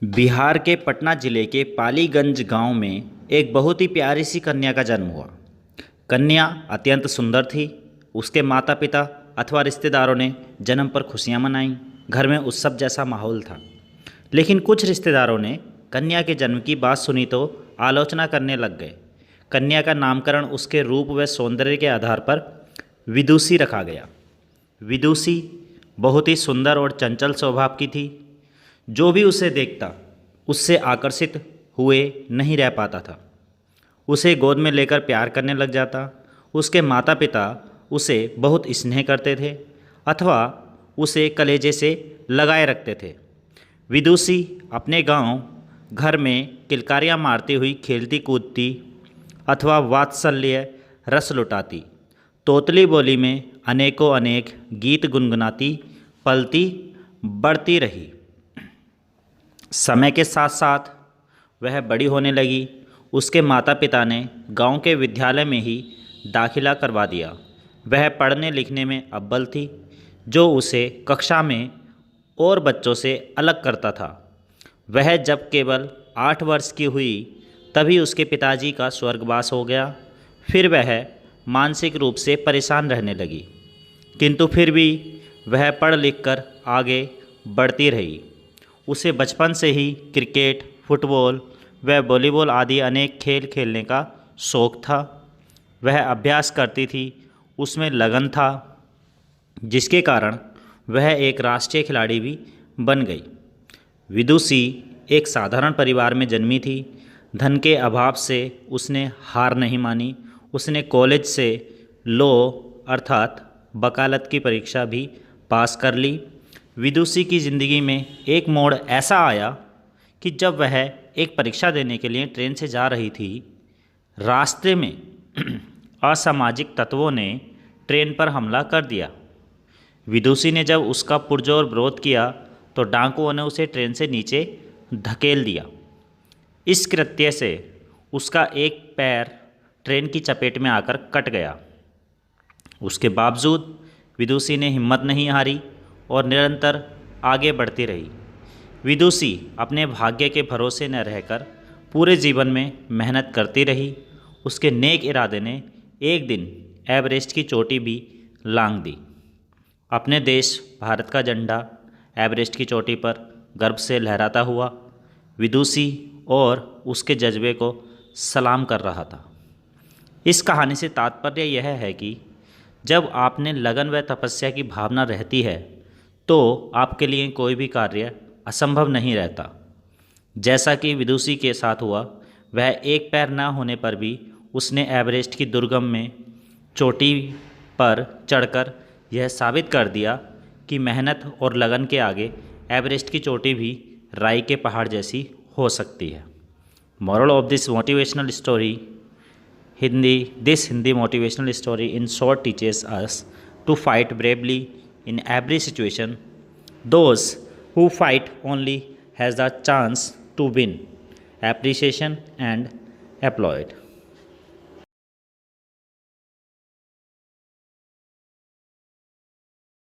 बिहार के पटना जिले के पालीगंज गांव में एक बहुत ही प्यारी सी कन्या का जन्म हुआ। कन्या अत्यंत सुंदर थी। उसके माता पिता अथवा रिश्तेदारों ने जन्म पर खुशियां मनाईं। घर में उत्सव जैसा माहौल था। लेकिन कुछ रिश्तेदारों ने कन्या के जन्म की बात सुनी तो आलोचना करने लग गए। कन्या का नामकरण उसके रूप व सौंदर्य के आधार पर विदुषी रखा गया। विदुषी बहुत ही सुंदर और चंचल स्वभाव की थी। जो भी उसे देखता उससे आकर्षित हुए नहीं रह पाता था। उसे गोद में लेकर प्यार करने लग जाता। उसके माता पिता उसे बहुत स्नेह करते थे अथवा उसे कलेजे से लगाए रखते थे। विदुषी अपने गांव घर में किलकारियाँ मारती हुई खेलती कूदती अथवा वात्सल्य रस लुटाती, तोतली बोली में अनेकों अनेक गीत गुनगुनाती पलती बढ़ती रही। समय के साथ साथ वह बड़ी होने लगी। उसके माता पिता ने गांव के विद्यालय में ही दाखिला करवा दिया। वह पढ़ने लिखने में अव्वल थी, जो उसे कक्षा में और बच्चों से अलग करता था। वह जब केवल 8 वर्ष की हुई तभी उसके पिताजी का स्वर्गवास हो गया। फिर वह मानसिक रूप से परेशान रहने लगी, किंतु फिर भी वह पढ़ लिख कर आगे बढ़ती रही। उसे बचपन से ही क्रिकेट, फुटबॉल व वॉलीबॉल आदि अनेक खेल खेलने का शौक़ था। वह अभ्यास करती थी, उसमें लगन था, जिसके कारण वह एक राष्ट्रीय खिलाड़ी भी बन गई। विदुषी एक साधारण परिवार में जन्मी थी। धन के अभाव से उसने हार नहीं मानी। उसने कॉलेज से लॉ अर्थात वकालत की परीक्षा भी पास कर ली। विदुषी की ज़िंदगी में एक मोड़ ऐसा आया कि जब वह एक परीक्षा देने के लिए ट्रेन से जा रही थी, रास्ते में असामाजिक तत्वों ने ट्रेन पर हमला कर दिया। विदुषी ने जब उसका पुरजोर विरोध किया तो डाकुओं ने उसे ट्रेन से नीचे धकेल दिया। इस कृत्य से उसका एक पैर ट्रेन की चपेट में आकर कट गया। उसके बावजूद विदुषी ने हिम्मत नहीं हारी और निरंतर आगे बढ़ती रही। विदुषी अपने भाग्य के भरोसे न रहकर पूरे जीवन में मेहनत करती रही। उसके नेक इरादे ने एक दिन एवरेस्ट की चोटी भी लांघ दी। अपने देश भारत का झंडा एवरेस्ट की चोटी पर गर्व से लहराता हुआ विदुषी और उसके जज्बे को सलाम कर रहा था। इस कहानी से तात्पर्य यह है कि जब आपने लगन व तपस्या की भावना रहती है तो आपके लिए कोई भी कार्य असंभव नहीं रहता। जैसा कि विदुषी के साथ हुआ, वह एक पैर न होने पर भी उसने एवरेस्ट की दुर्गम में चोटी पर चढ़कर यह साबित कर दिया कि मेहनत और लगन के आगे एवरेस्ट की चोटी भी राई के पहाड़ जैसी हो सकती है। Moral of this motivational story Hindi motivational story in short teaches us to fight bravely in every situation. Those who fight only has the chance to win appreciation and applaud.